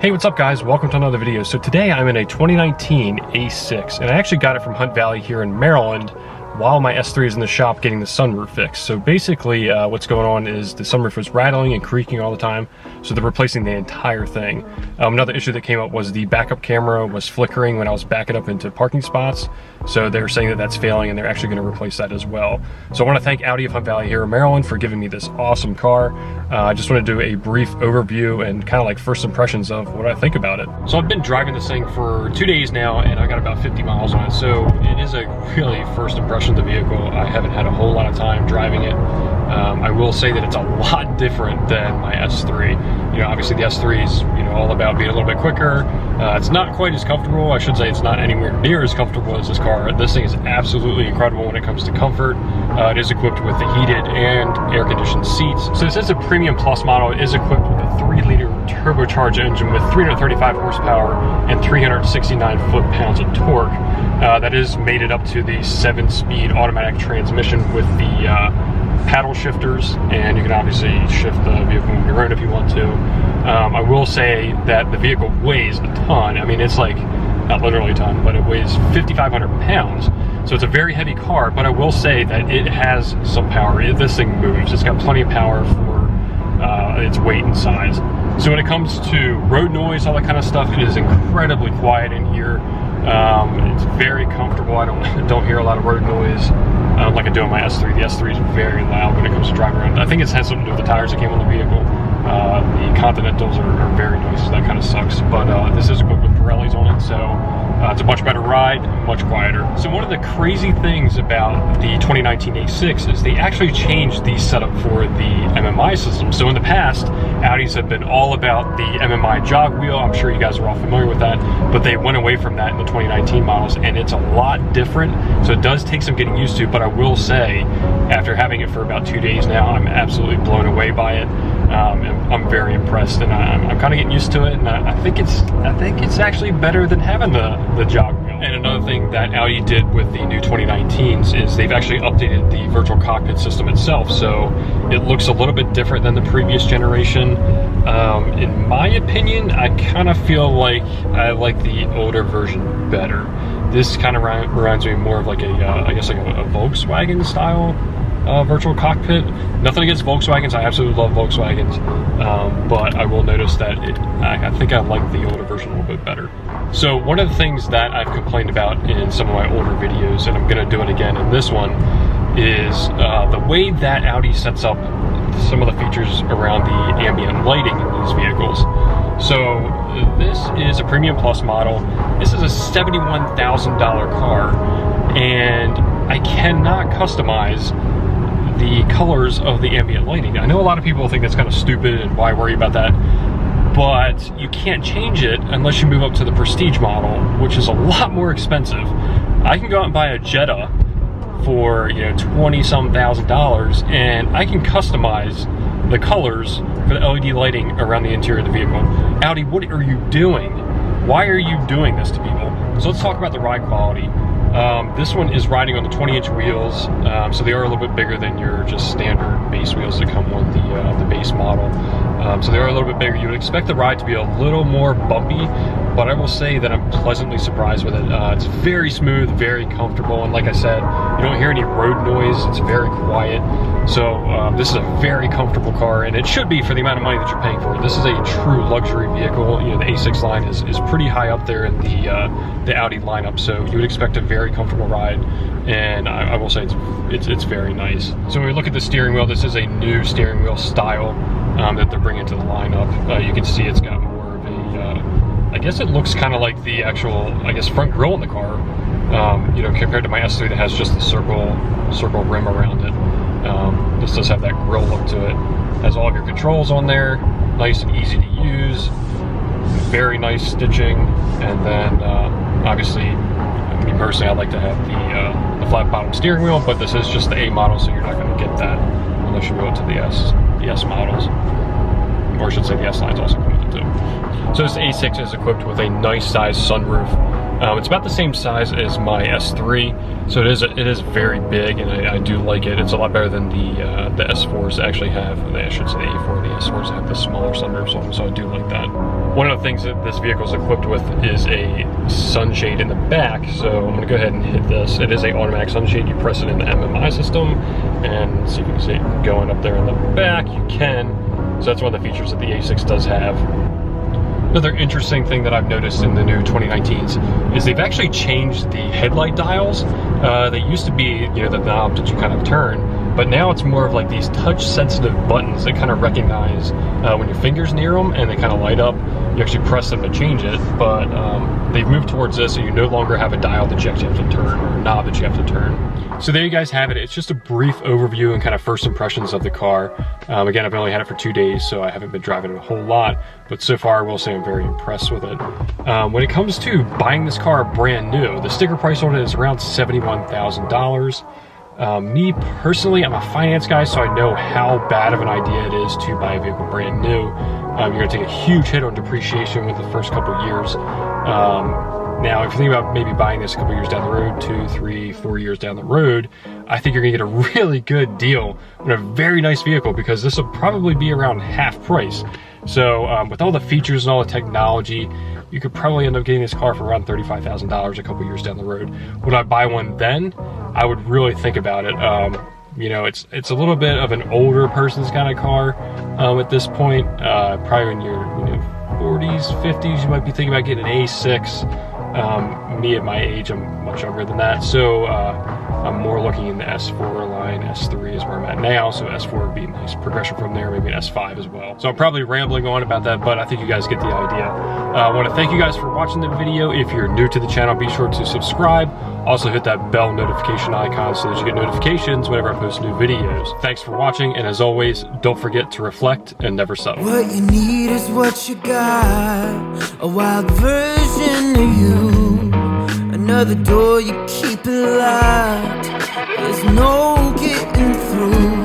Hey, what's up guys? Welcome to another video. So today I'm in a 2019 A6 and I actually got it from Hunt Valley here in Maryland while my S3 is in the shop getting the sunroof fixed. So basically what's going on is the sunroof was rattling and creaking all the time, so they're replacing the entire thing. Another issue that came up was the backup camera was flickering when I was backing up into parking spots, so they're saying that that's failing and they're actually going to replace that as well. So I want to thank Audi of Hunt Valley here in Maryland for giving me this awesome car. I just want to do a brief overview and kind of like first impressions of what I think about it. So I've been driving this thing for 2 days now and I got about 50 miles on it, so it is a really first impression of the vehicle. I haven't had a whole lot of time driving it. I will say that it's a lot different than my S3. You know, obviously the S3 is, you know, all about being a little bit quicker. It's not quite as comfortable. I should say it's not anywhere near as comfortable as this car. This thing is absolutely incredible when it comes to comfort. It is equipped with the heated and air-conditioned seats. So this is a Premium Plus model. It is equipped with a 3-liter turbocharged engine with 335 horsepower and 369 foot-pounds of torque. That is mated up to the 7-speed automatic transmission with the paddle shifters, and you can obviously shift the vehicle on your own if you want to. I will say that the vehicle weighs a ton. I mean, it's like, not literally a ton, but it weighs 5,500 pounds. So it's a very heavy car, but I will say that it has some power. This thing moves. It's got plenty of power for its weight and size. So when it comes to road noise, all that kind of stuff, it is incredibly quiet in here. It's very comfortable. I don't hear a lot of road noise like I do on my S3. The S3 is very loud when it comes to driving around. I think it has something to do with the tires that came on the vehicle. The Continentals are very noisy, so that kind of sucks. But this is equipped with Pirellis on it, so it's a much better ride, much quieter. So one of the crazy things about the 2019 A6 is they actually changed the setup for the MMI system. So in the past, Audis have been all about the MMI jog wheel. I'm sure you guys are all familiar with that, but they went away from that in the 2019 models, and it's a lot different. So it does take some getting used to, but I will say, after having it for about 2 days now, I'm absolutely blown away by it. I'm very impressed, and I'm kind of getting used to it, and I think it's actually better than having the jog wheel. And another thing that Audi did with the new 2019s is they've actually updated the virtual cockpit system itself, so it looks a little bit different than the previous generation. In my opinion, I kind of feel like I like the older version better. This kind of reminds me more of like I guess like a Volkswagen style virtual cockpit. Nothing against Volkswagens, I absolutely love Volkswagens, but I will notice that I think I like the older version a little bit better. So one of the things that I've complained about in some of my older videos, and I'm going to do it again in this one, is the way that Audi sets up some of the features around the ambient lighting in these vehicles. So this is a Premium Plus model. This is a $71,000 car, and I cannot customize the colors of the ambient lighting. I know a lot of people think that's kind of stupid and why worry about that, but you can't change it unless you move up to the Prestige model, which is a lot more expensive. I can go out and buy a Jetta for, you know, $20-some thousand, and I can customize the colors for the LED lighting around the interior of the vehicle. Audi, what are you doing? Why are you doing this to people? So let's talk about the ride quality. This one is riding on the 20-inch wheels, so they are a little bit bigger than your just standard base wheels that come with the base model. So they are a little bit bigger. You would expect the ride to be a little more bumpy, but I will say that I'm pleasantly surprised with it. It's very smooth, very comfortable, and like I said, you don't hear any road noise. It's very quiet. So this is a very comfortable car, and it should be for the amount of money that you're paying for it. This is a true luxury vehicle. You know, the A6 line is pretty high up there in the Audi lineup, so you would expect a very comfortable ride, and I will say it's very nice. So when we look at the steering wheel, this is a new steering wheel style that they're bringing to the lineup. You can see it's got more of a, I guess it looks kind of like the actual, I guess, front grille in the car, you know, compared to my S3 that has just the circle rim around it. This does have that grille look to it. Has all of your controls on there, nice and easy to use, very nice stitching, and then obviously, me personally, I like to have the flat bottom steering wheel, but this is just the A model, so you're not going to get that unless you go to the S models, or I should say the S line's also come with it too. So this A6 is equipped with a nice size sunroof. It's about the same size as my S3, so it is very big, and I do like it. It's a lot better than the S4s actually have. I should say the A4 and the S4s have the smaller sunroofs on them, so I do like that. One of the things that this vehicle is equipped with is a sunshade in the back, so I'm gonna go ahead and hit this. It is a automatic sunshade. You press it in the MMI system, and see if you can see it going up there in the back. You can. So that's one of the features that the A6 does have. Another interesting thing that I've noticed in the new 2019s is they've actually changed the headlight dials. They used to be, you know, the knob that you kind of turn, but now it's more of like these touch-sensitive buttons that kind of recognize when your finger's near them and they kind of light up. You actually press them to change it, but they've moved towards this, so you no longer have a dial that you actually have to turn, or a knob that you have to turn. So there you guys have it. It's just a brief overview and kind of first impressions of the car. Again, I've only had it for 2 days, so I haven't been driving it a whole lot, but so far I will say I'm very impressed with it. When it comes to buying this car brand new, the sticker price on it is around $71,000. Me personally, I'm a finance guy, so I know how bad of an idea it is to buy a vehicle brand new. You're gonna take a huge hit on depreciation with the first couple of years. Now, if you think about maybe buying this a couple years down the road, 2, 3, 4 years down the road, I think you're gonna get a really good deal on a very nice vehicle, because this will probably be around half price. So with all the features and all the technology, you could probably end up getting this car for around $35,000 a couple years down the road. Would I buy one then? I would really think about it. You know, it's a little bit of an older person's kind of car at this point. Probably in your 40s, 50s, you might be thinking about getting an A6. Me at my age, I'm much younger than that, so I'm more looking in the S4 line. S3 is where I'm at now, so S4 would be a nice progression from there, maybe an S5 as well. So I'm probably rambling on about that, but I think you guys get the idea. I want to thank you guys for watching the video. If you're new to the channel, be sure to subscribe. Also hit that bell notification icon so that you get notifications whenever I post new videos. Thanks for watching, and as always, don't forget to reflect and never settle. What you need is what you got, a wild version of you. Another door you keep it locked, there's no getting through.